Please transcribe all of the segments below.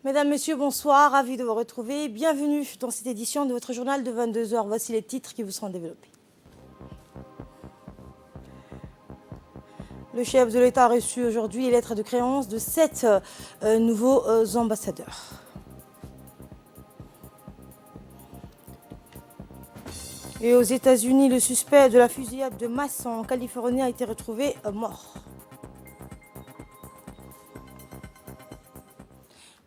Mesdames, Messieurs, bonsoir, ravi de vous retrouver. Bienvenue dans cette édition de votre journal de 22 heures. Voici les titres qui vous seront développés. Le chef de l'État a reçu aujourd'hui les lettres de créance de 7 nouveaux ambassadeurs. Et aux États-Unis, le suspect de la fusillade de masse en Californie a été retrouvé mort.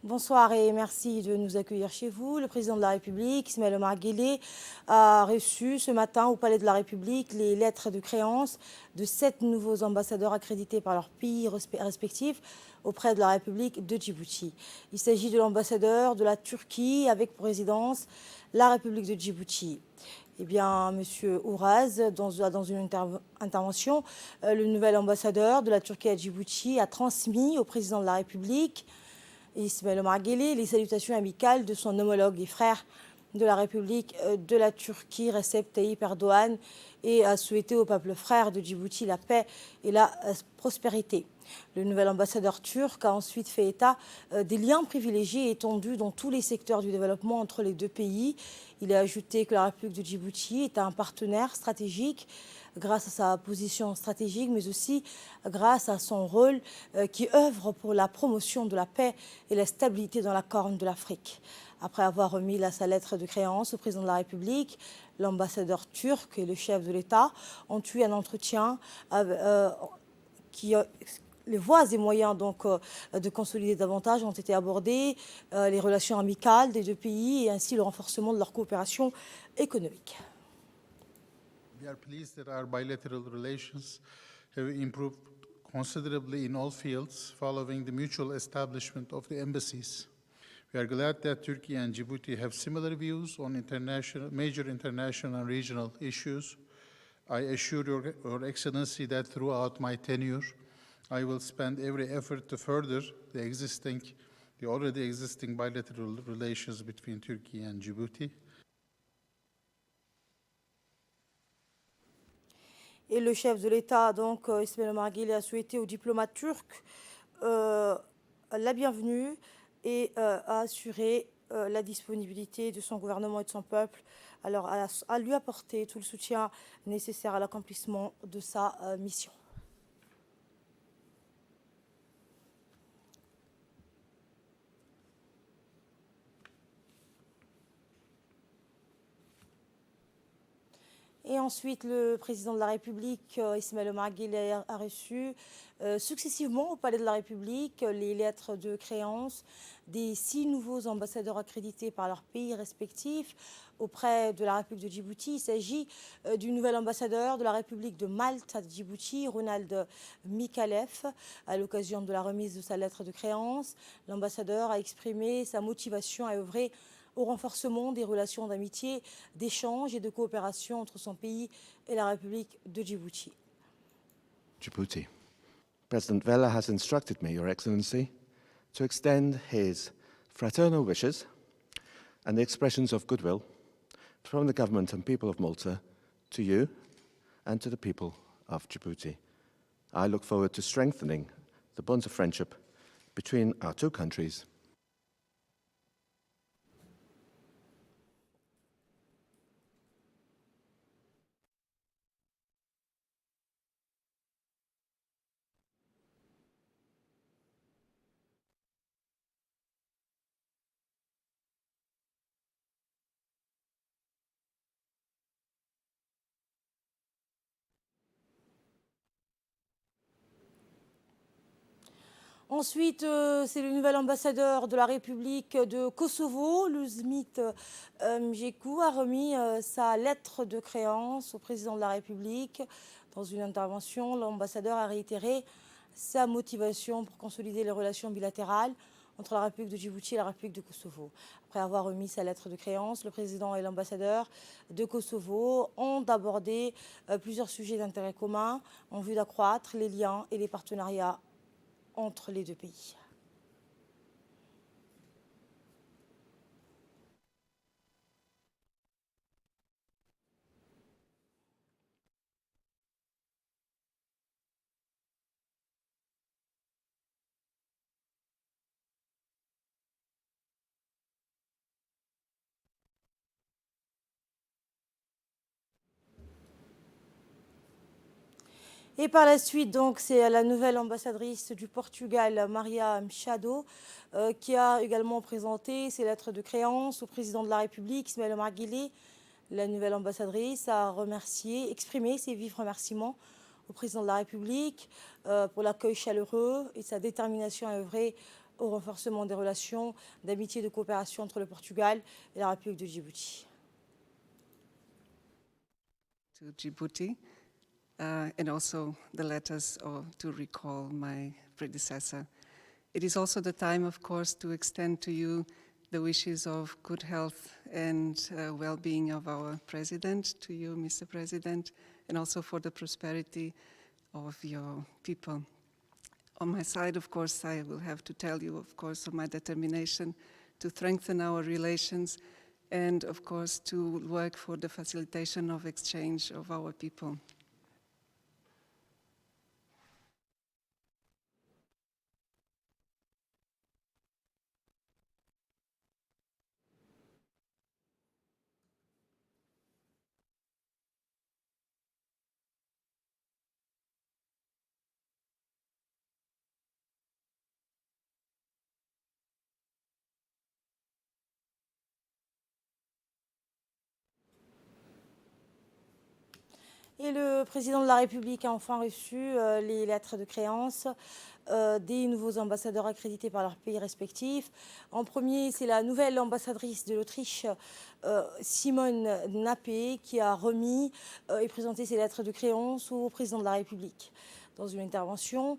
Bonsoir et merci de nous accueillir chez vous. Le président de la République, Ismaël Omar Guelleh, a reçu ce matin au Palais de la République les lettres de créance de 7 nouveaux ambassadeurs accrédités par leur pays respectifs auprès de la République de Djibouti. Il s'agit de l'ambassadeur de la Turquie avec pour résidence la République de Djibouti. Eh bien, M. Ouraz, dans une intervention, le nouvel ambassadeur de la Turquie à Djibouti a transmis au président de la République Ismaël Omar Guelleh les salutations amicales de son homologue et frère de la République de la Turquie, Recep Tayyip Erdogan, et a souhaité au peuple frère de Djibouti la paix et la prospérité. Le nouvel ambassadeur turc a ensuite fait état des liens privilégiés et étendus dans tous les secteurs du développement entre les deux pays. Il a ajouté que la République de Djibouti est un partenaire stratégique grâce à sa position stratégique, mais aussi grâce à son rôle qui œuvre pour la promotion de la paix et la stabilité dans la Corne de l'Afrique. Après avoir remis sa lettre de créance au président de la République, l'ambassadeur turc et le chef de l'État ont eu un entretien les voies et moyens de consolider davantage ont été abordés, les relations amicales des deux pays et ainsi le renforcement de leur coopération économique. We are pleased that our bilateral relations have improved considerably in all fields following the mutual establishment of the embassies. We are glad that Turkey and Djibouti have similar views on major international and regional issues. I assure Your Excellency that throughout my tenure, I will spend every effort to further the already existing bilateral relations between Turkey and Djibouti. Et le chef de l'État, donc Ismaël Omar Guelleh, a souhaité aux diplomates turcs la bienvenue et a assuré la disponibilité de son gouvernement et de son peuple, alors à lui apporter tout le soutien nécessaire à l'accomplissement de sa mission. Et ensuite, le président de la République, Ismaël Omar Guelleh, a reçu successivement au Palais de la République les lettres de créance des 6 nouveaux ambassadeurs accrédités par leurs pays respectifs auprès de la République de Djibouti. Il s'agit du nouvel ambassadeur de la République de Malte à Djibouti, Ronald Mikalev. À l'occasion de la remise de sa lettre de créance, l'ambassadeur a exprimé sa motivation à œuvrer au renforcement des relations d'amitié, d'échange et de coopération entre son pays et la République de Djibouti. Djibouti. President Vella has instructed me, Your Excellency, to extend his fraternal wishes and the expressions of goodwill from the government and people of Malta to you and to the people of Djibouti. I look forward to strengthening the bonds of friendship between our two countries Ensuite, c'est le nouvel ambassadeur de la République de Kosovo, Luzmit Mjeku, a remis sa lettre de créance au président de la République. Dans une intervention, l'ambassadeur a réitéré sa motivation pour consolider les relations bilatérales entre la République de Djibouti et la République de Kosovo. Après avoir remis sa lettre de créance, le président et l'ambassadeur de Kosovo ont abordé plusieurs sujets d'intérêt commun en vue d'accroître les liens et les partenariats entre les deux pays. Et par la suite, donc, c'est la nouvelle ambassadrice du Portugal, Maria Machado, qui a également présenté ses lettres de créance au président de la République, Ismaël Omar Guelleh. La nouvelle ambassadrice a remercié, exprimé ses vifs remerciements au président de la République pour l'accueil chaleureux et sa détermination à œuvrer au renforcement des relations d'amitié et de coopération entre le Portugal et la République de Djibouti. To Djibouti, and also the letters to recall my predecessor. It is also the time, of course, to extend to you the wishes of good health and well-being of our president, to you, Mr. President, and also for the prosperity of your people. On my side, of course, I will have to tell you, of course, of my determination to strengthen our relations and, of course, to work for the facilitation of exchange of our people. Et le président de la République a enfin reçu les lettres de créance des nouveaux ambassadeurs accrédités par leurs pays respectifs. En premier, c'est la nouvelle ambassadrice de l'Autriche, Simone Nappé, qui a remis et présenté ses lettres de créance au président de la République. Dans une intervention,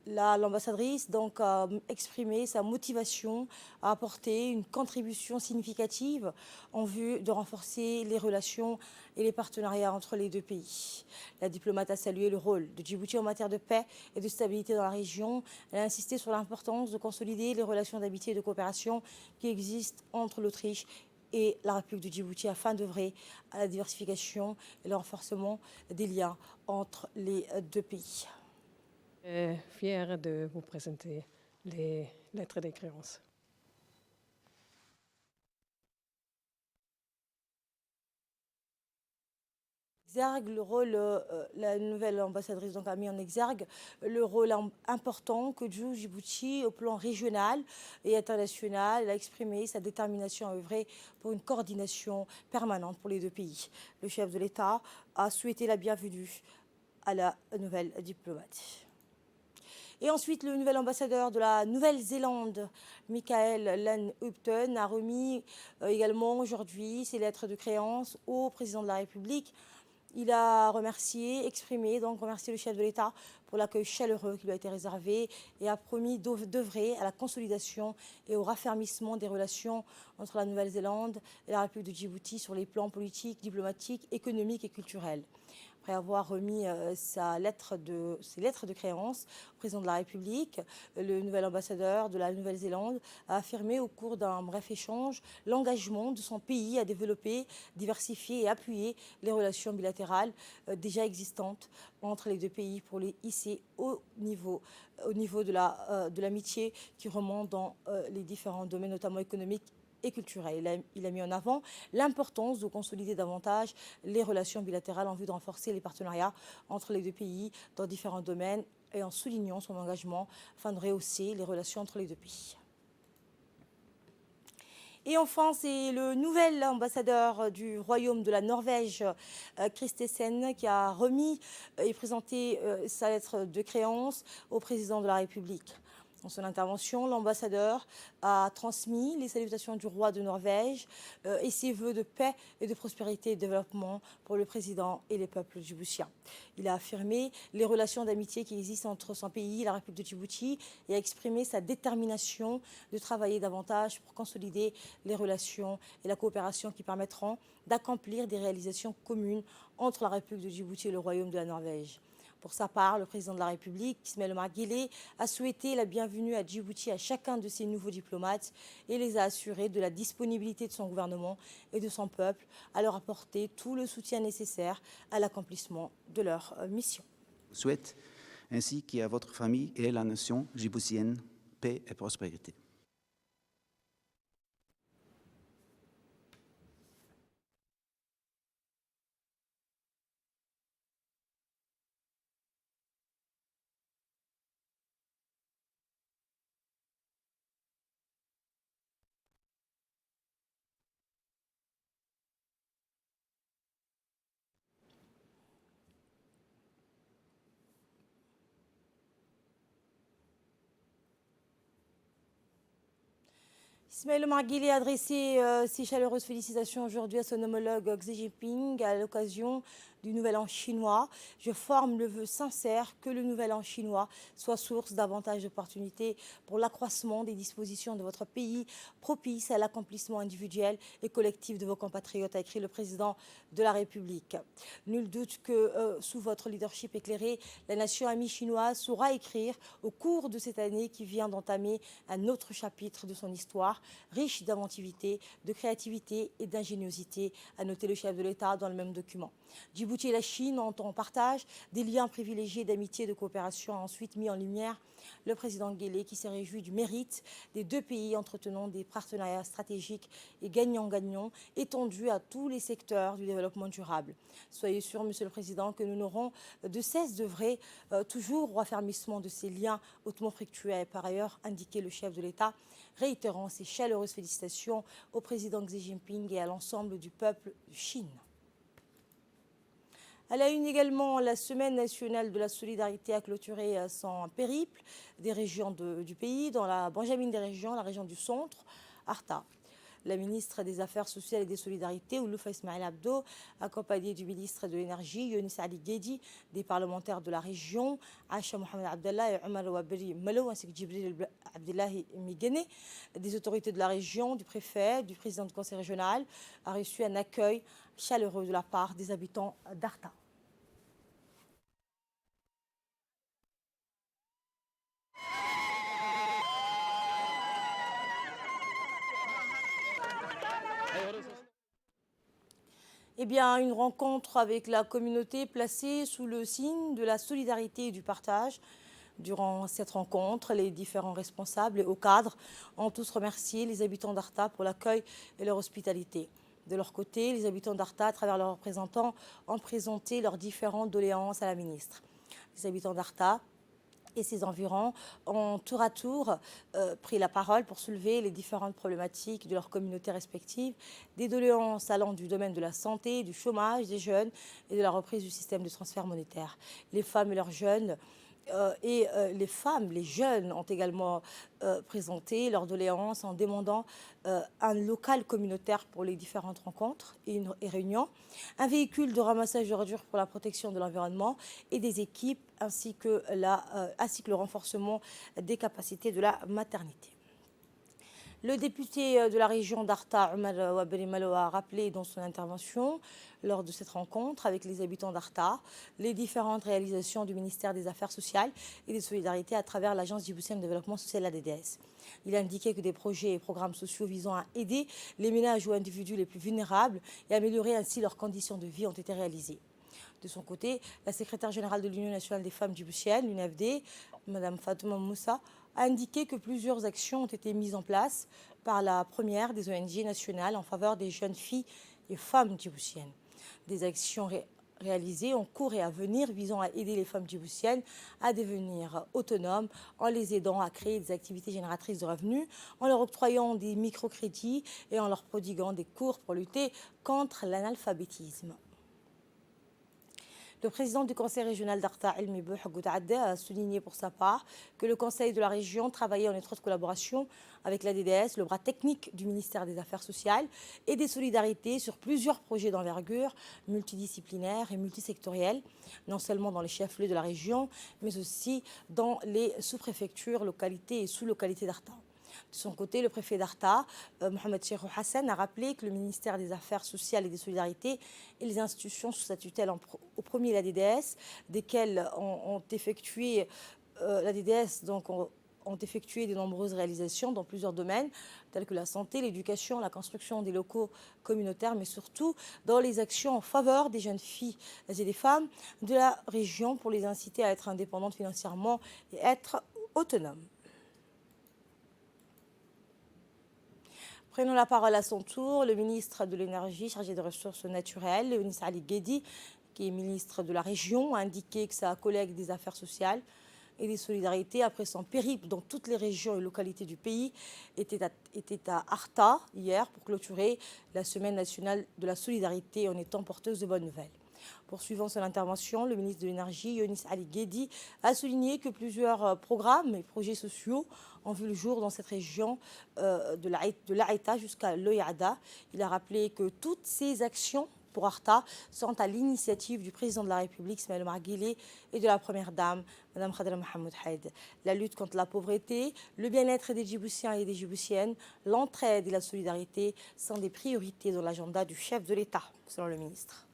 l'ambassadrice donc a exprimé sa motivation à apporter une contribution significative en vue de renforcer les relations et les partenariats entre les deux pays. La diplomate a salué le rôle de Djibouti en matière de paix et de stabilité dans la région. Elle a insisté sur l'importance de consolider les relations d'amitié et de coopération qui existent entre l'Autriche et la République de Djibouti afin d'œuvrer à la diversification et le renforcement des liens entre les deux pays. Fière de vous présenter les lettres de créance. Le rôle, la nouvelle ambassadrice donc a mis en exergue le rôle important que joue Djibouti au plan régional et international. Elle a exprimé sa détermination à œuvrer pour une coordination permanente pour les deux pays. Le chef de l'État a souhaité la bienvenue à la nouvelle diplomate. Et ensuite, le nouvel ambassadeur de la Nouvelle-Zélande, Michael Lan Upton, a remis également aujourd'hui ses lettres de créance au président de la République. Il a remercié le chef de l'État pour l'accueil chaleureux qui lui a été réservé et a promis d'œuvrer à la consolidation et au raffermissement des relations entre la Nouvelle-Zélande et la République de Djibouti sur les plans politiques, diplomatiques, économiques et culturels. Après avoir remis ses lettres de créance au président de la République, le nouvel ambassadeur de la Nouvelle-Zélande a affirmé au cours d'un bref échange l'engagement de son pays à développer, diversifier et appuyer les relations bilatérales déjà existantes entre les deux pays pour les hisser au niveau de l'amitié qui remonte dans les différents domaines, notamment économiques et culturel. Il a mis en avant l'importance de consolider davantage les relations bilatérales en vue de renforcer les partenariats entre les deux pays dans différents domaines et en soulignant son engagement afin de rehausser les relations entre les deux pays. Et enfin, c'est le nouvel ambassadeur du Royaume de la Norvège, Christensen, qui a remis et présenté sa lettre de créance au président de la République. Dans son intervention, l'ambassadeur a transmis les salutations du roi de Norvège et ses vœux de paix et de prospérité et de développement pour le président et les peuples djiboutiens. Il a affirmé les relations d'amitié qui existent entre son pays et la République de Djibouti et a exprimé sa détermination de travailler davantage pour consolider les relations et la coopération qui permettront d'accomplir des réalisations communes entre la République de Djibouti et le Royaume de la Norvège. Pour sa part, le président de la République, Ismaël Omar Guelleh, a souhaité la bienvenue à Djibouti à chacun de ses nouveaux diplomates et les a assurés de la disponibilité de son gouvernement et de son peuple à leur apporter tout le soutien nécessaire à l'accomplissement de leur mission. Je souhaite, ainsi qu'à votre famille et à la nation djiboutienne, paix et prospérité. Ismaël Omar Guelleh a adressé ses chaleureuses félicitations aujourd'hui à son homologue Xi Jinping à l'occasion du Nouvel An chinois. Je forme le vœu sincère que le Nouvel An chinois soit source davantage d'opportunités pour l'accroissement des dispositions de votre pays, propice à l'accomplissement individuel et collectif de vos compatriotes, a écrit le président de la République. Nul doute que sous votre leadership éclairé, la nation amie chinoise saura écrire au cours de cette année qui vient d'entamer un autre chapitre de son histoire, riche d'inventivité, de créativité et d'ingéniosité, a noté le chef de l'État dans le même document. Djibouti et la Chine ont en partage des liens privilégiés d'amitié et de coopération, a ensuite mis en lumière le président Guelleh qui s'est réjoui du mérite des deux pays entretenant des partenariats stratégiques et gagnant-gagnant étendus à tous les secteurs du développement durable. Soyez sûr, Monsieur le Président, que nous n'aurons de cesse d'œuvrer toujours au raffermissement de ces liens hautement fructueux, a par ailleurs indiqué le chef de l'État, réitérant ses chaleureuses félicitations au président Xi Jinping et à l'ensemble du peuple de Chine. À la une également, la Semaine nationale de la solidarité a clôturé son périple des régions du pays, dans la Benjamine des régions, la région du centre, Arta. La ministre des Affaires sociales et des Solidarités, Ouloufa Ismail Abdo, accompagnée du ministre de l'Énergie, Younis Ali Guedi, des parlementaires de la région, Aïcha Mohamed Abdallah et Omar Wabri Malo, ainsi que Djibril Abdellahi Migene, des autorités de la région, du préfet, du président du conseil régional, a reçu un accueil chaleureux de la part des habitants d'Arta. Eh bien, une rencontre avec la communauté placée sous le signe de la solidarité et du partage. Durant cette rencontre, les différents responsables et hauts cadres ont tous remercié les habitants d'Arta pour l'accueil et leur hospitalité. De leur côté, les habitants d'Arta, à travers leurs représentants, ont présenté leurs différentes doléances à la ministre. Les habitants d'Arta et ses environs ont tour à tour pris la parole pour soulever les différentes problématiques de leurs communautés respectives, des doléances allant du domaine de la santé, du chômage des jeunes et de la reprise du système de transfert monétaire. Les femmes et leurs jeunes les jeunes ont également présenté leurs doléances en demandant un local communautaire pour les différentes rencontres et réunions, un véhicule de ramassage d'ordures pour la protection de l'environnement et des équipes, ainsi que le renforcement des capacités de la maternité. Le député de la région d'Arta, Omar Wabri Malo, a rappelé dans son intervention lors de cette rencontre avec les habitants d'Arta les différentes réalisations du ministère des Affaires sociales et des Solidarités à travers l'Agence djiboutienne de développement social, la DDS. Il a indiqué que des projets et programmes sociaux visant à aider les ménages ou individus les plus vulnérables et améliorer ainsi leurs conditions de vie ont été réalisés. De son côté, la secrétaire générale de l'Union nationale des femmes djiboutiennes, l'UNFD, Mme Fatouma Moussa, a indiqué que plusieurs actions ont été mises en place par la première des ONG nationales en faveur des jeunes filles et femmes djiboutiennes. Des actions réalisées en cours et à venir visant à aider les femmes djiboutiennes à devenir autonomes en les aidant à créer des activités génératrices de revenus, en leur octroyant des microcrédits et en leur prodiguant des cours pour lutter contre l'analphabétisme. Le président du conseil régional d'Arta, Elmi Bouhagout Adde, a souligné pour sa part que le conseil de la région travaillait en étroite collaboration avec la DDS, le bras technique du ministère des Affaires sociales et des Solidarités, sur plusieurs projets d'envergure multidisciplinaires et multisectoriels, non seulement dans les chefs-lieux de la région, mais aussi dans les sous-préfectures, localités et sous-localités d'Arta. De son côté, le préfet d'Arta, Mohamed Cheikhou Hassan, a rappelé que le ministère des Affaires sociales et des Solidarités et les institutions sous sa tutelle, au premier la DDS, desquelles ont effectué ont effectué de nombreuses réalisations dans plusieurs domaines, tels que la santé, l'éducation, la construction des locaux communautaires, mais surtout dans les actions en faveur des jeunes filles et des femmes de la région pour les inciter à être indépendantes financièrement et être autonomes. Prenons la parole à son tour, le ministre de l'Énergie chargé des ressources naturelles, Younis Ali Guedi, qui est ministre de la région, a indiqué que sa collègue des Affaires sociales et des Solidarités, après son périple dans toutes les régions et localités du pays, était à Arta hier pour clôturer la Semaine nationale de la solidarité en étant porteuse de bonnes nouvelles. Poursuivant son intervention, le ministre de l'Énergie, Yonis Ali Guedi, a souligné que plusieurs programmes et projets sociaux ont vu le jour dans cette région de l'Aïta jusqu'à l'Oyada. Il a rappelé que toutes ces actions pour Arta sont à l'initiative du président de la République, Ismaël Omar Guelleh, et de la première dame, Mme Khadra Mohamed Haïd. La lutte contre la pauvreté, le bien-être des Djiboutiens et des Djiboutiennes, l'entraide et la solidarité sont des priorités dans l'agenda du chef de l'État, selon le ministre.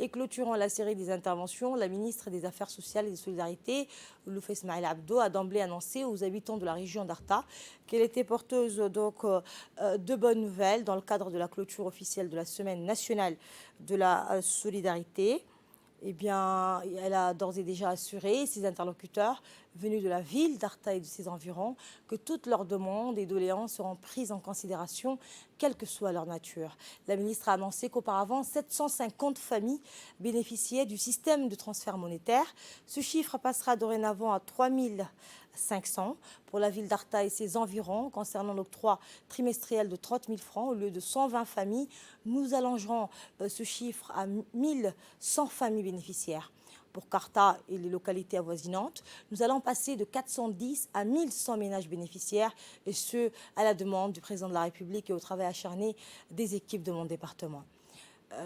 Et clôturant la série des interventions, la ministre des Affaires sociales et des Solidarités, Loufa Ismail Abdo, a d'emblée annoncé aux habitants de la région d'Arta qu'elle était porteuse de bonnes nouvelles dans le cadre de la clôture officielle de la Semaine nationale de la solidarité. Eh bien, elle a d'ores et déjà assuré ses interlocuteurs venus de la ville d'Arta et de ses environs que toutes leurs demandes et doléances seront prises en considération, quelle que soit leur nature. La ministre a annoncé qu'auparavant, 750 familles bénéficiaient du système de transfert monétaire. Ce chiffre passera dorénavant à 3500 pour la ville d'Arta et ses environs. Concernant l'octroi trimestriel de 30 000 francs, au lieu de 120 familles, nous allongerons ce chiffre à 1100 familles bénéficiaires. Pour Karta et les localités avoisinantes, nous allons passer de 410 à 1100 ménages bénéficiaires, et ce, à la demande du président de la République et au travail acharné des équipes de mon département.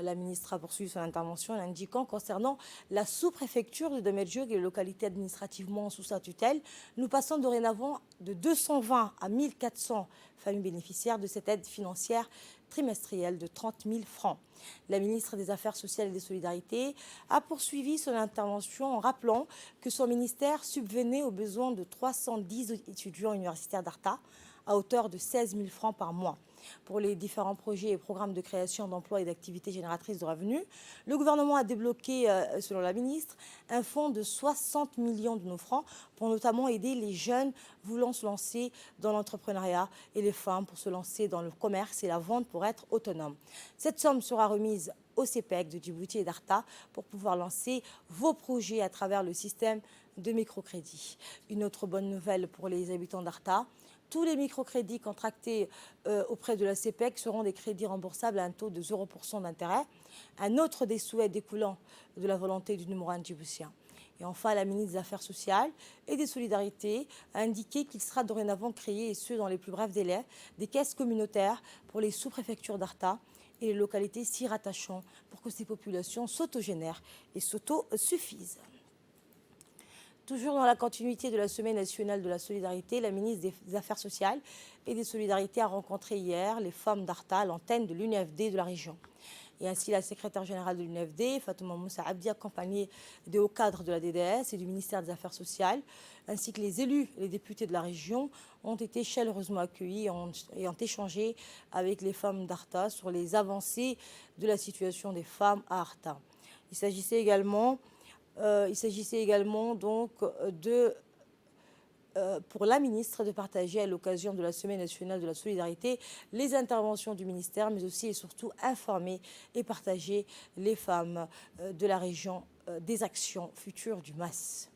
La ministre a poursuivi son intervention en indiquant concernant la sous-préfecture de Damerjoug et les localités administrativement sous sa tutelle, nous passons dorénavant de 220 à 1400 familles bénéficiaires de cette aide financière trimestrielle de 30 000 francs. La ministre des Affaires sociales et des Solidarités a poursuivi son intervention en rappelant que son ministère subvenait aux besoins de 310 étudiants universitaires d'Arta à hauteur de 16 000 francs par mois. Pour les différents projets et programmes de création d'emplois et d'activités génératrices de revenus, le gouvernement a débloqué, selon la ministre, un fonds de 60 millions de nos francs pour notamment aider les jeunes voulant se lancer dans l'entrepreneuriat et les femmes pour se lancer dans le commerce et la vente pour être autonomes. Cette somme sera remise au CPEC de Djibouti et d'Arta pour pouvoir lancer vos projets à travers le système de microcrédit. Une autre bonne nouvelle pour les habitants d'Arta: tous les microcrédits contractés auprès de la CPEC seront des crédits remboursables à un taux de 0% d'intérêt, un autre des souhaits découlant de la volonté du numéro 1 djiboutien. Et enfin, la ministre des Affaires sociales et des Solidarités a indiqué qu'il sera dorénavant créé, et ce dans les plus brefs délais, des caisses communautaires pour les sous-préfectures d'Arta et les localités s'y rattachant pour que ces populations s'autogénèrent et s'autosuffisent. Toujours dans la continuité de la Semaine nationale de la solidarité, la ministre des Affaires sociales et des Solidarités a rencontré hier les femmes d'Arta à l'antenne de l'UNFD de la région. Et ainsi, la secrétaire générale de l'UNFD, Fatouma Moussa Abdi, accompagnée des hauts cadres de la DDS et du ministère des Affaires sociales, ainsi que les élus et les députés de la région, ont été chaleureusement accueillis et ont échangé avec les femmes d'Arta sur les avancées de la situation des femmes à Arta. Il s'agissait également donc pour la ministre de partager à l'occasion de la Semaine nationale de la solidarité les interventions du ministère, mais aussi et surtout informer et partager les femmes de la région des actions futures du MAS.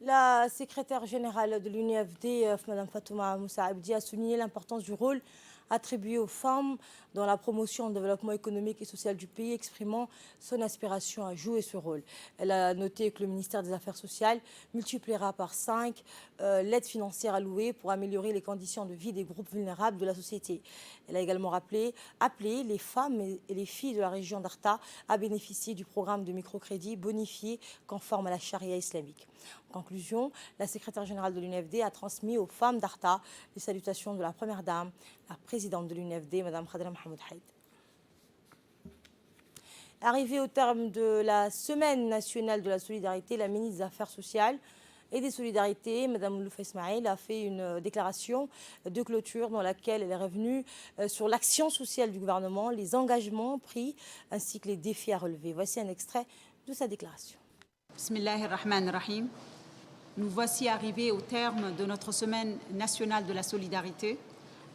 La secrétaire générale de l'UNFD, Mme Fatouma Moussa Abdi, a souligné l'importance du rôle attribué aux femmes dans la promotion du développement économique et social du pays, exprimant son aspiration à jouer ce rôle. Elle a noté que le ministère des Affaires sociales multipliera par 5 l'aide financière allouée pour améliorer les conditions de vie des groupes vulnérables de la société. Elle a également appelé les femmes et les filles de la région d'Arta à bénéficier du programme de microcrédit bonifié conforme à la charia islamique. En conclusion, la secrétaire générale de l'UNFD a transmis aux femmes d'Arta les salutations de la première dame, la présidente de l'UNFD, Mme Khadra Mahmoud Haïd. Arrivée au terme de la Semaine nationale de la solidarité, la ministre des Affaires sociales et des Solidarités, Mme Loufa Ismail, a fait une déclaration de clôture dans laquelle elle est revenue sur l'action sociale du gouvernement, les engagements pris ainsi que les défis à relever. Voici un extrait de sa déclaration. Bismillahirrahmanirrahim. Nous voici arrivés au terme de notre Semaine nationale de la solidarité.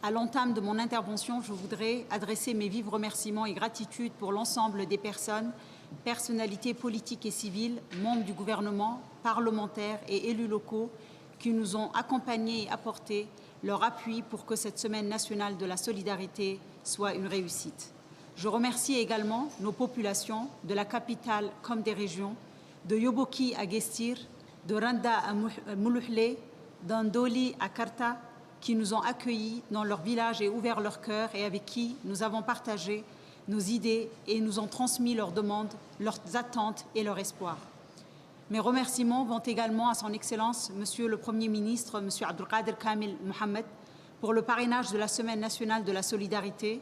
À l'entame de mon intervention, je voudrais adresser mes vifs remerciements et gratitude pour l'ensemble des personnes, personnalités politiques et civiles, membres du gouvernement, parlementaires et élus locaux qui nous ont accompagnés et apporté leur appui pour que cette Semaine nationale de la solidarité soit une réussite. Je remercie également nos populations de la capitale comme des régions, de Yoboki à Gestir, de Randa à Moulouhlé, d'Andoli à Karta, qui nous ont accueillis dans leur village et ouvert leur cœur et avec qui nous avons partagé nos idées et nous ont transmis leurs demandes, leurs attentes et leurs espoirs. Mes remerciements vont également à son Excellence, Monsieur le Premier ministre, Monsieur Abdelkader Kamil Mohamed, pour le parrainage de la Semaine nationale de la solidarité,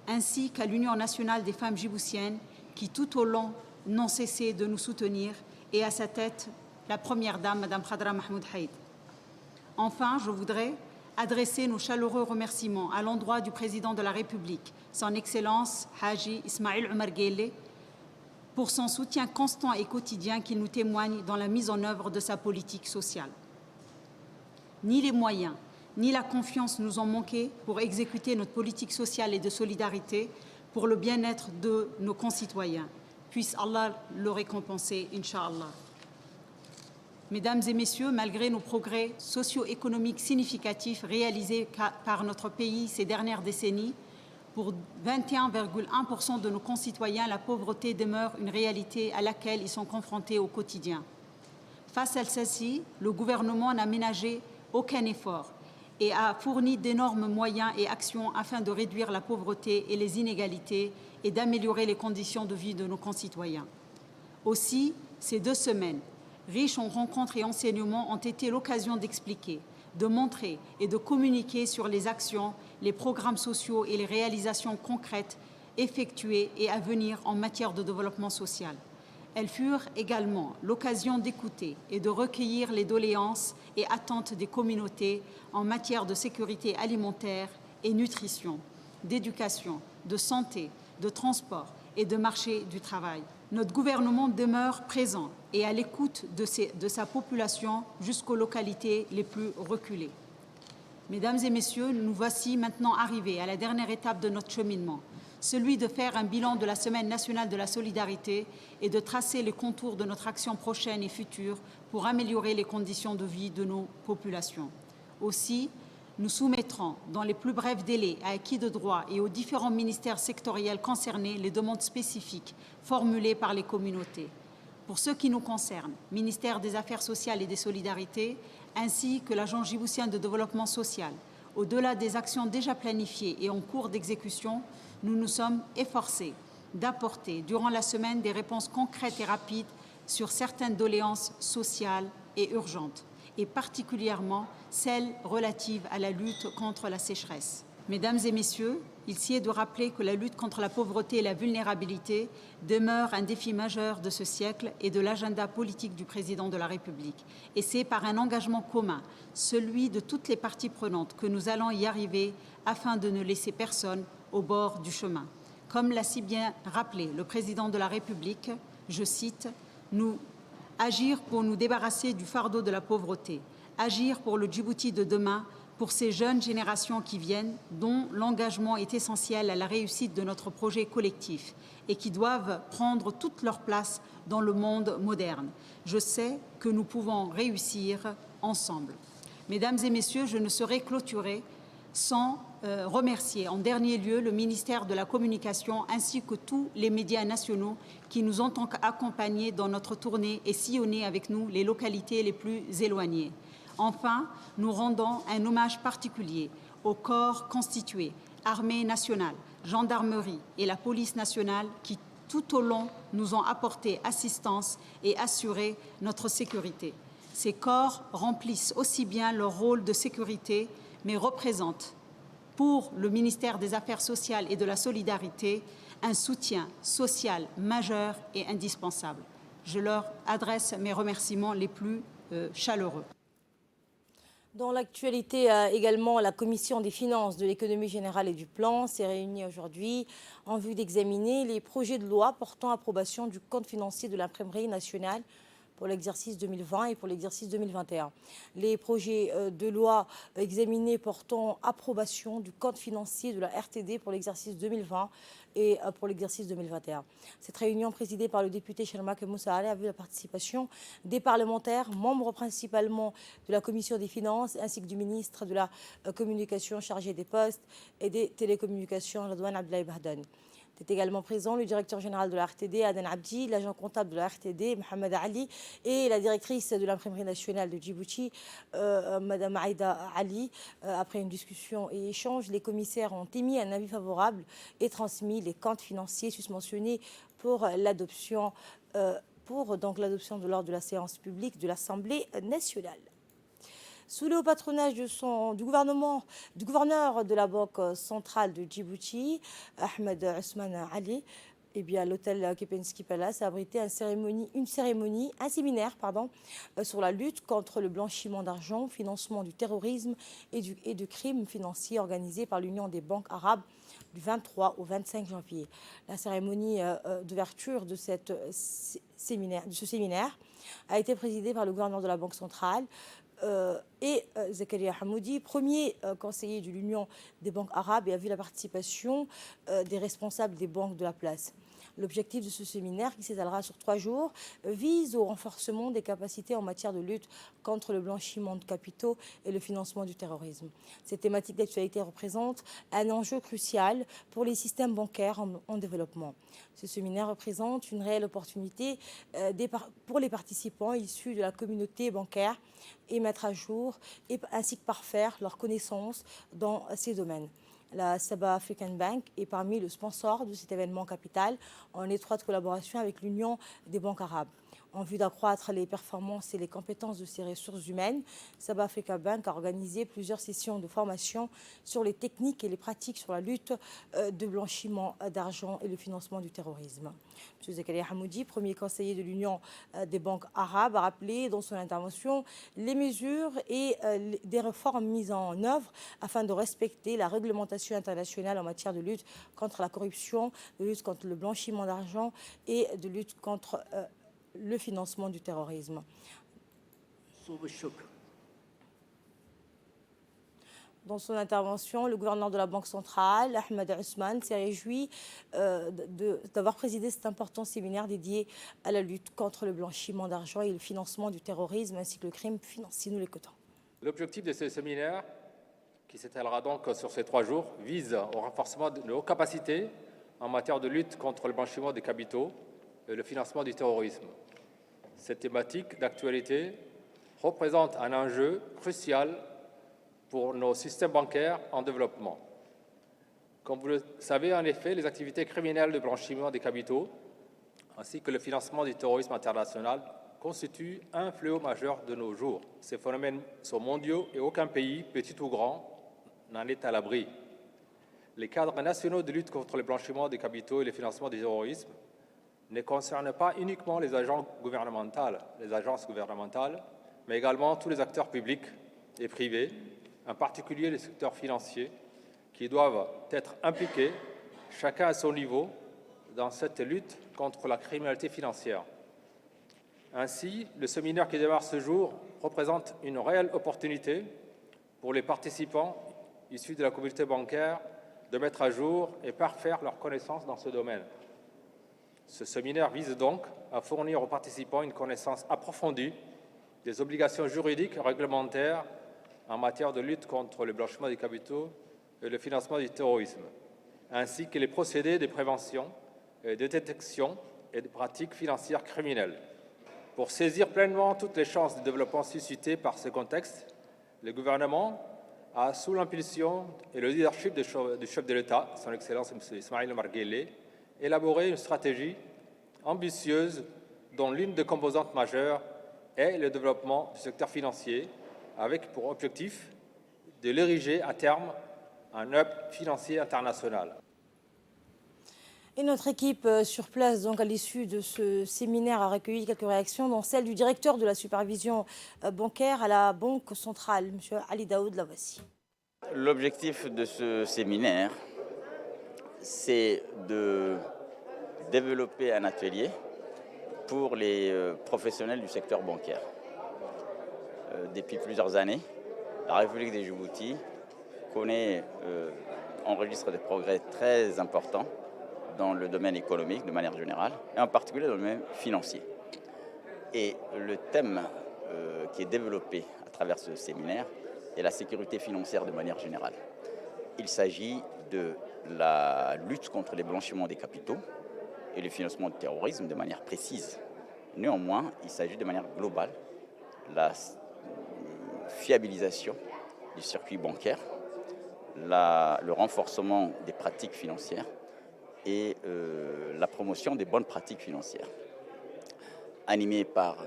ainsi qu'à l'Union nationale des femmes djiboutiennes, qui tout au long n'ont cessé de nous soutenir, et à sa tête, la Première Dame, Mme Khadra Mahmoud Haïd. Enfin, je voudrais adresser nos chaleureux remerciements à l'endroit du Président de la République, son Excellence Haji Ismail Omar Guelleh, pour son soutien constant et quotidien qu'il nous témoigne dans la mise en œuvre de sa politique sociale. Ni les moyens, ni la confiance nous ont manqué pour exécuter notre politique sociale et de solidarité pour le bien-être de nos concitoyens. Puisse Allah le récompenser, Inch'Allah. Mesdames et messieurs, malgré nos progrès socio-économiques significatifs réalisés par notre pays ces dernières décennies, pour 21,1% de nos concitoyens, la pauvreté demeure une réalité à laquelle ils sont confrontés au quotidien. Face à celle-ci, le gouvernement n'a ménagé aucun effort et a fourni d'énormes moyens et actions afin de réduire la pauvreté et les inégalités et d'améliorer les conditions de vie de nos concitoyens. Aussi, ces 2 semaines, riches en rencontres et enseignements, ont été l'occasion d'expliquer, de montrer et de communiquer sur les actions, les programmes sociaux et les réalisations concrètes effectuées et à venir en matière de développement social. Elles furent également l'occasion d'écouter et de recueillir les doléances et attentes des communautés en matière de sécurité alimentaire et nutrition, d'éducation, de santé, de transport et de marché du travail. Notre gouvernement demeure présent et à l'écoute de sa population jusqu'aux localités les plus reculées. Mesdames et messieurs, nous voici maintenant arrivés à la dernière étape de notre cheminement, celui de faire un bilan de la Semaine nationale de la solidarité et de tracer les contours de notre action prochaine et future pour améliorer les conditions de vie de nos populations. Aussi, nous soumettrons dans les plus brefs délais à acquis de droit et aux différents ministères sectoriels concernés les demandes spécifiques formulées par les communautés. Pour ce qui nous concerne, ministère des Affaires sociales et des Solidarités, ainsi que l'Agence djiboutienne de développement social, au-delà des actions déjà planifiées et en cours d'exécution, nous nous sommes efforcés d'apporter durant la semaine des réponses concrètes et rapides sur certaines doléances sociales et urgentes, et particulièrement celles relatives à la lutte contre la sécheresse. Mesdames et messieurs, il s'y est de rappeler que la lutte contre la pauvreté et la vulnérabilité demeure un défi majeur de ce siècle et de l'agenda politique du Président de la République. Et c'est par un engagement commun, celui de toutes les parties prenantes, que nous allons y arriver afin de ne laisser personne au bord du chemin. Comme l'a si bien rappelé le Président de la République, je cite, « Nous agir pour nous débarrasser du fardeau de la pauvreté, agir pour le Djibouti de demain, pour ces jeunes générations qui viennent, dont l'engagement est essentiel à la réussite de notre projet collectif et qui doivent prendre toute leur place dans le monde moderne. Je sais que nous pouvons réussir ensemble. » Mesdames et messieurs, je ne saurais clôturer sans remercier en dernier lieu le ministère de la Communication ainsi que tous les médias nationaux qui nous ont accompagnés dans notre tournée et sillonné avec nous les localités les plus éloignées. Enfin, nous rendons un hommage particulier aux corps constitués, Armée nationale, Gendarmerie et la Police nationale qui tout au long nous ont apporté assistance et assuré notre sécurité. Ces corps remplissent aussi bien leur rôle de sécurité, mais représentent pour le ministère des Affaires sociales et de la Solidarité un soutien social majeur et indispensable. Je leur adresse mes remerciements les plus chaleureux. Dans l'actualité également, la Commission des finances, de l'économie générale et du plan s'est réunie aujourd'hui en vue d'examiner les projets de loi portant approbation du compte financier de l'imprimerie nationale pour l'exercice 2020 et pour l'exercice 2021. Les projets de loi examinés portant approbation du compte financier de la RTD pour l'exercice 2020 et pour l'exercice 2021. Cette réunion présidée par le député Sharmak Moussa Ali a vu la participation des parlementaires, membres principalement de la Commission des finances, ainsi que du ministre de la Communication chargé des postes et des télécommunications, Radouane Abdoulaye Bahdan. Était également présent le directeur général de la RTD, Aden Abdi, l'agent comptable de la RTD, Mohamed Ali, et la directrice de l'imprimerie nationale de Djibouti, Madame Aïda Ali. Après une discussion et échange, les commissaires ont émis un avis favorable et transmis les comptes financiers susmentionnés pour l'adoption de l'ordre de la séance publique de l'Assemblée nationale. Sous le haut patronage du gouverneur de la Banque centrale de Djibouti, Ahmed Ousmane Ali, l'hôtel Kempinski Palace a abrité un séminaire sur la lutte contre le blanchiment d'argent, financement du terrorisme et du crime financier organisé par l'Union des banques arabes du 23 au 25 janvier. La cérémonie d'ouverture de ce séminaire a été présidée par le gouverneur de la Banque centrale, et Zakaria Hamoudi, premier conseiller de l'Union des banques arabes, et a vu la participation des responsables des banques de la place. L'objectif de ce séminaire, qui s'étalera sur 3 jours, vise au renforcement des capacités en matière de lutte contre le blanchiment de capitaux et le financement du terrorisme. Cette thématique d'actualité représente un enjeu crucial pour les systèmes bancaires en développement. Ce séminaire représente une réelle opportunité pour les participants issus de la communauté bancaire et mettre à jour ainsi que parfaire leurs connaissances dans ces domaines. La Sabah African Bank est parmi les sponsors de cet événement capital en étroite collaboration avec l'Union des banques arabes. En vue d'accroître les performances et les compétences de ces ressources humaines, Sabah Africa Bank a organisé plusieurs sessions de formation sur les techniques et les pratiques sur la lutte de blanchiment d'argent et le financement du terrorisme. M. Zakaria Hamoudi, premier conseiller de l'Union des banques arabes, a rappelé dans son intervention les mesures et des réformes mises en œuvre afin de respecter la réglementation internationale en matière de lutte contre la corruption, de lutte contre le blanchiment d'argent et de lutte contre le financement du terrorisme. Dans son intervention, le gouverneur de la Banque centrale, Ahmed Ousmane, s'est réjoui d'avoir présidé cet important séminaire dédié à la lutte contre le blanchiment d'argent et le financement du terrorisme ainsi que le crime financier. Nous l'écoutons. L'objectif de ce séminaire, qui s'étalera donc sur ces 3 jours, vise au renforcement de nos capacités en matière de lutte contre le blanchiment des capitaux et le financement du terrorisme. Cette thématique d'actualité représente un enjeu crucial pour nos systèmes bancaires en développement. Comme vous le savez, en effet, les activités criminelles de blanchiment des capitaux ainsi que le financement du terrorisme international constituent un fléau majeur de nos jours. Ces phénomènes sont mondiaux et aucun pays, petit ou grand, n'en est à l'abri. Les cadres nationaux de lutte contre le blanchiment des capitaux et le financement du terrorisme ne concernent pas uniquement les agences gouvernementales, mais également tous les acteurs publics et privés, en particulier les secteurs financiers, qui doivent être impliqués, chacun à son niveau, dans cette lutte contre la criminalité financière. Ainsi, le séminaire qui démarre ce jour représente une réelle opportunité pour les participants issus de la communauté bancaire de mettre à jour et parfaire leurs connaissances dans ce domaine. Ce séminaire vise donc à fournir aux participants une connaissance approfondie des obligations juridiques et réglementaires en matière de lutte contre le blanchiment des capitaux et le financement du terrorisme, ainsi que les procédés de prévention et de détection et de pratiques financières criminelles. Pour saisir pleinement toutes les chances de développement suscitées par ce contexte, le gouvernement a, sous l'impulsion et le leadership du chef de l'État, son Excellence M. Ismaïl Omar Guelleh, élaboré une stratégie ambitieuse dont l'une des composantes majeures est le développement du secteur financier, avec pour objectif de l'ériger à terme en hub financier international. Et notre équipe sur place, donc à l'issue de ce séminaire, a recueilli quelques réactions, dont celle du directeur de la supervision bancaire à la Banque centrale, M. Ali Daoud. La voici. L'objectif de ce séminaire, c'est de développer un atelier pour les professionnels du secteur bancaire. Depuis plusieurs années, la République de Djibouti enregistre des progrès très importants dans le domaine économique de manière générale, et en particulier dans le domaine financier. Et le thème qui est développé à travers ce séminaire est la sécurité financière de manière générale. Il s'agit de la lutte contre les blanchiments des capitaux et le financement du terrorisme de manière précise. Néanmoins, il s'agit de manière globale la fiabilisation du circuit bancaire, le renforcement des pratiques financières et la promotion des bonnes pratiques financières. Animé par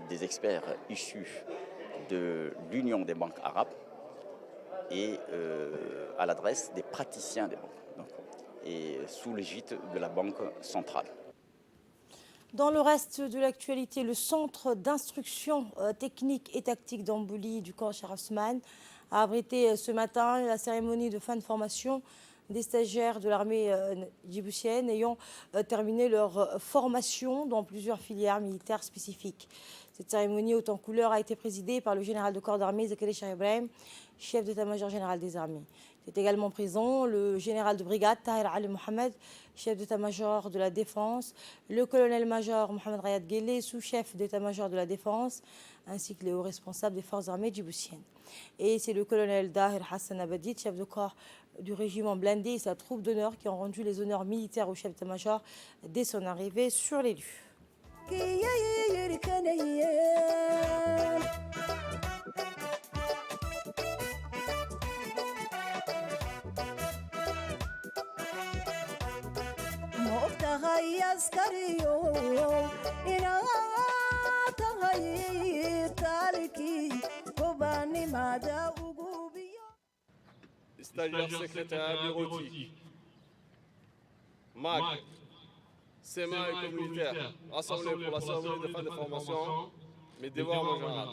des experts issus de l'Union des banques arabes et à l'adresse des praticiens des banques, et sous l'égide de la Banque centrale. Dans le reste de l'actualité, le centre d'instruction technique et tactique d'Ambouli du corps Sharaf Ousmane a abrité ce matin la cérémonie de fin de formation des stagiaires de l'armée djiboutienne ayant terminé leur formation dans plusieurs filières militaires spécifiques. Cette cérémonie haute en couleur a été présidée par le général de corps d'armée Zakari Shah Ibrahim, chef d'état-major général des armées. C'est également présent le général de brigade Tahir Ali Mohamed, chef d'état-major de la défense, le colonel-major Mohamed Rayad Guelleh, sous-chef d'état-major de la défense, ainsi que les hauts responsables des forces armées djiboutiennes. Et c'est le colonel Dahir Hassan Abadid, chef de corps du régiment blindé et sa troupe d'honneur qui ont rendu les honneurs militaires au chef d'état-major dès son arrivée sur les lieux. Stagiaire secrétaire bureautique, MAC, CMA et communautaire, rassemblés pour la cérémonie de fin de formation, mes devoirs mon général.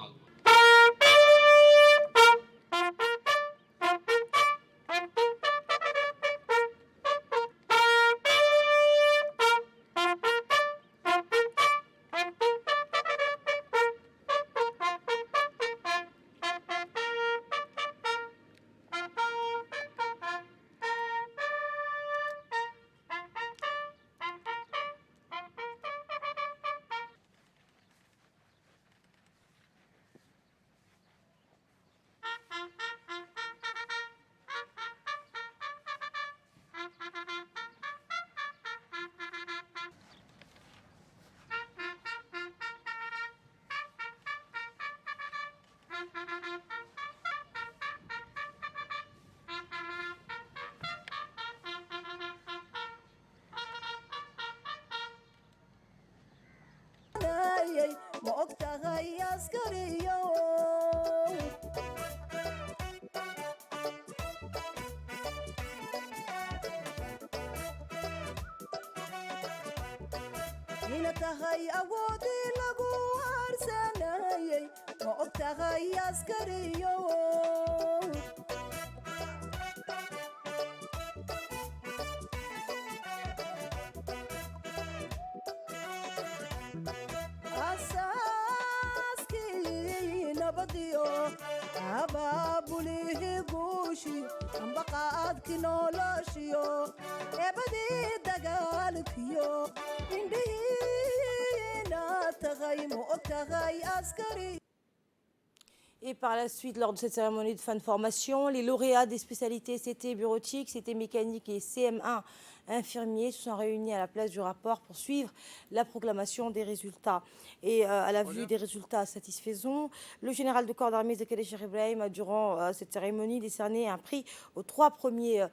Et par la suite, lors de cette cérémonie de fin de formation, les lauréats des spécialités CT bureautique, CT mécanique et CM1 infirmiers se sont réunis à la place du rapport pour suivre la proclamation des résultats. Et à la vue des résultats satisfaisants, le général de corps d'armée Zakariya Cheikh Ibrahim a, durant cette cérémonie, décerné un prix aux 3 premiers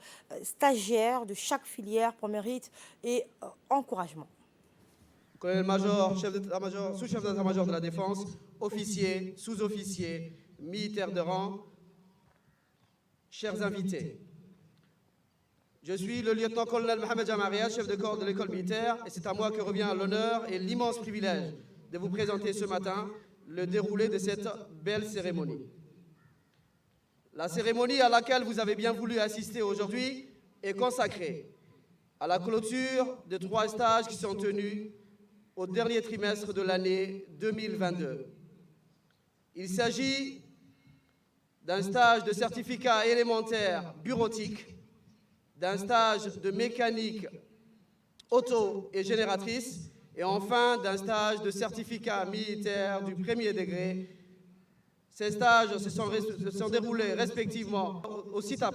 stagiaires de chaque filière pour mérite et encouragement. Colonel-major, chef d'état-major, sous-chef d'état-major de la Défense, officiers, sous-officiers, militaires de rang, chers invités. Je suis le lieutenant-colonel Mohamed Jamaria, chef de corps de l'école militaire, et c'est à moi que revient l'honneur et l'immense privilège de vous présenter ce matin le déroulé de cette belle cérémonie. La cérémonie à laquelle vous avez bien voulu assister aujourd'hui est consacrée à la clôture de 3 stages qui sont tenus au dernier trimestre de l'année 2022. Il s'agit d'un stage de certificat élémentaire bureautique, d'un stage de mécanique auto et génératrice, et enfin d'un stage de certificat militaire du premier degré. Ces stages se sont déroulés respectivement au CITA,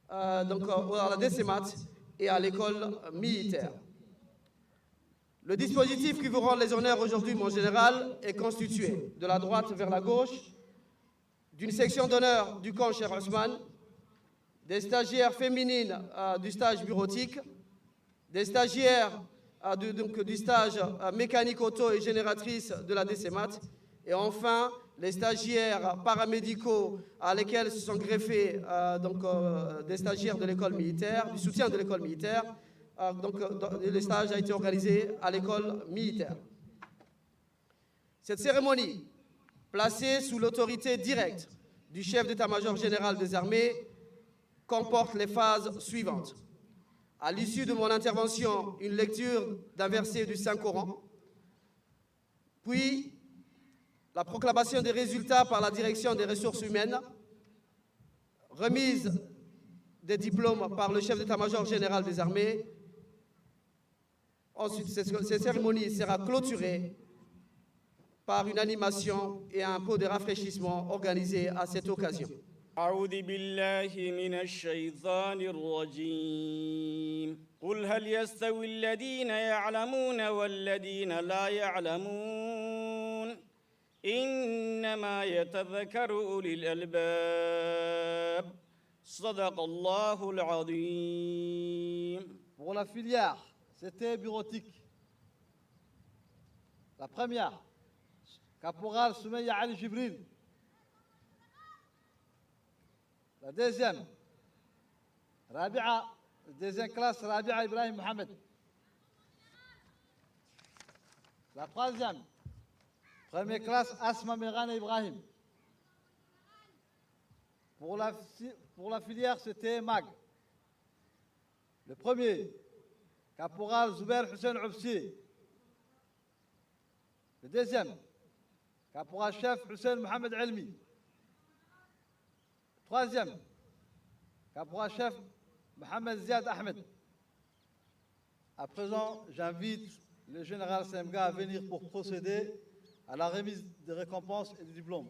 à la DCMAT et à l'école militaire. Le dispositif qui vous rend les honneurs aujourd'hui, mon général, est constitué de la droite vers la gauche, d'une section d'honneur du camp Cheikh Ousmane, des stagiaires féminines du stage bureautique, des stagiaires du stage mécanique auto et génératrice de la DCMAT, et enfin les stagiaires paramédicaux à lesquels se sont greffés des stagiaires de l'école militaire, du soutien de l'école militaire. Le stage a été organisé à l'école militaire. Cette cérémonie, placée sous l'autorité directe du chef d'état-major général des armées, comporte les phases suivantes. À l'issue de mon intervention, une lecture d'un verset du Saint-Coran, puis la proclamation des résultats par la direction des ressources humaines, remise des diplômes par le chef d'état-major général des armées. Ensuite, cette cérémonie sera clôturée par une animation et un pot de rafraîchissement organisé à cette occasion. أعوذ بالله من الشيطان الرجيم قل هل يستوي الذين يعلمون والذين لا يعلمون إنما يتذكر أولي الألباب صدق الله العظيم. Pour la filière, c'était bureautique. La première, caporal Soumeya Ali Jibril. La deuxième, Rabia, deuxième classe, Rabia Ibrahim Mohamed. La troisième, première classe, Asma Mirana Ibrahim. Pour la filière, c'était MAG. Le premier, caporal Zubair Hussein Oubsi. Le deuxième, caporal chef Hussein Mohamed Elmi. Troisième, caporal-chef Mohamed Ziad Ahmed. À présent, j'invite le général Semga à venir pour procéder à la remise des récompenses et des diplômes.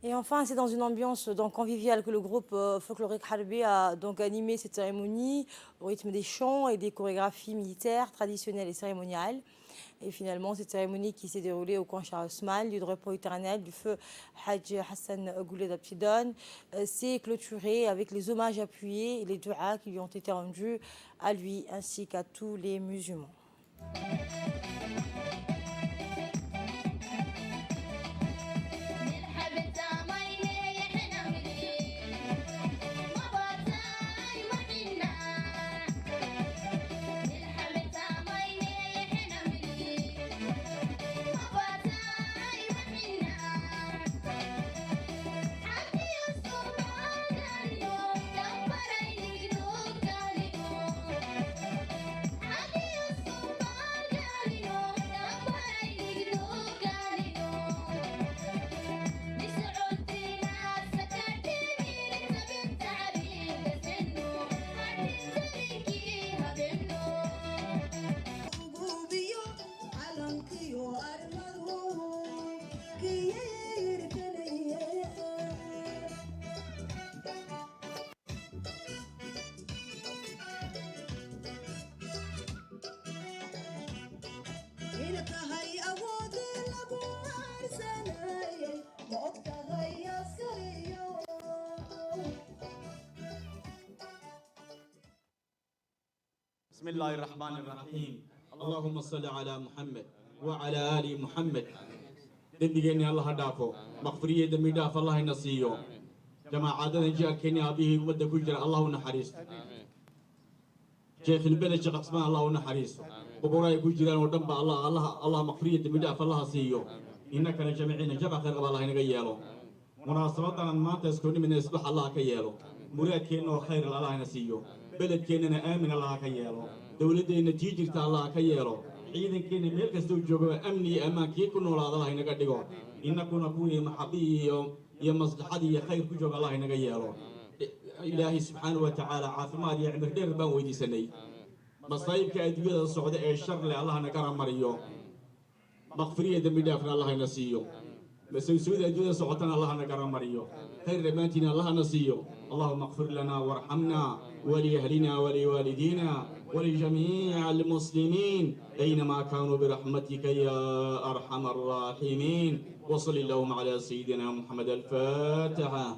Et enfin, c'est dans une ambiance donc conviviale que le groupe folklorique Harbi a donc animé cette cérémonie au rythme des chants et des chorégraphies militaires traditionnelles et cérémoniales. Et finalement, cette cérémonie qui s'est déroulée au camp Shah Osman, lieu de repos éternel du feu Hajj Hassan Gouled Abtidon, s'est clôturée avec les hommages appuyés et les duas qui lui ont été rendus à lui ainsi qu'à tous les musulmans. بسم الله الرحمن الرحيم اللهم صل على محمد وعلى آل محمد دبيني الله دافو مغفرية دمي داف الله نصيو جماعة جاء كيني أبيه ومدى كجر الله نحريس شيخ البلد شيخ اسماء الله نحريس وبراي كجر ودنبا الله مغفرية دمي داف الله سيو إنك لجميعنا جمع خير الله نغيالو مناسبة ما تسكن من يسبح الله كيالو مراد كينو خير الله نسيو بلد كيننا آمن الله كيالو دولدنا تيجرت الله كيالو عيدن كينا ميل كستو جوجو أمني أمان كي كنو الله نغا دغو إنكو نكوني محبي يا مصلحتي يا خير كجوج الله نغا يالو إلهي سبحانه وتعالى عافماد يا عمر دير بان ويدي سني مصايب كأدوية الصعودة الشر اللي الله نكرم مريو مغفرية دمي دافنا الله نسيو بس سويد أدوية صعودنا الله نكرم مريو خير رمانتنا الله نسيو اللهم اغفر لنا وارحمنا ولأهلنا ولوالدينا ولجميع المسلمين أينما كانوا برحمتك يا أرحم الراحمين وصل اللهم على سيدنا محمد الفاتحة.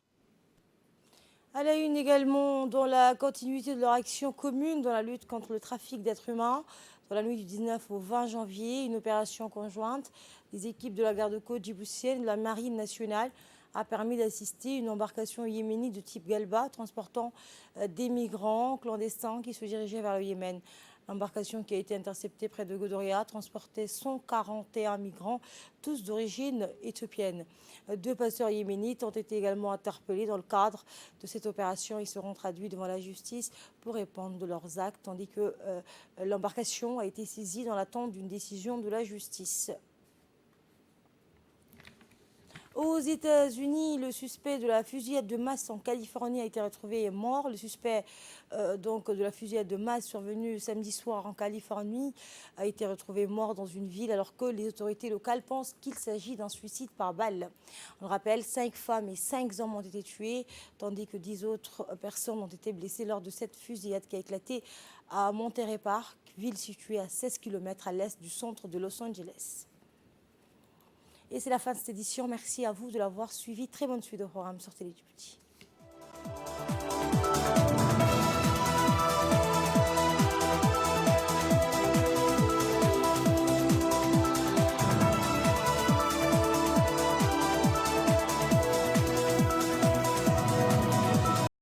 À la une également, dans la continuité de leur action commune dans la lutte contre le trafic d'êtres humains, dans la nuit du 19 au 20 janvier, une opération conjointe des équipes de la garde-côte djiboutienne et de la marine nationale a permis d'assister une embarcation yéménite de type Galba transportant des migrants clandestins qui se dirigeaient vers le Yémen. L'embarcation qui a été interceptée près de Godoria transportait 141 migrants, tous d'origine éthiopienne. 2 passeurs yéménites ont été également interpellés dans le cadre de cette opération. Ils seront traduits devant la justice pour répondre de leurs actes, tandis que l'embarcation a été saisie dans l'attente d'une décision de la justice. Aux États-Unis, le suspect de la fusillade de masse en Californie a été retrouvé mort. Le suspect de la fusillade de masse survenue samedi soir en Californie a été retrouvé mort dans une ville alors que les autorités locales pensent qu'il s'agit d'un suicide par balle. On le rappelle, 5 femmes et 5 hommes ont été tués, tandis que 10 autres personnes ont été blessées lors de cette fusillade qui a éclaté à Monterey Park, ville située à 16 km à l'est du centre de Los Angeles. Et c'est la fin de cette édition. Merci à vous de l'avoir suivi. Très bonne suite au programme sur Télé Djibouti.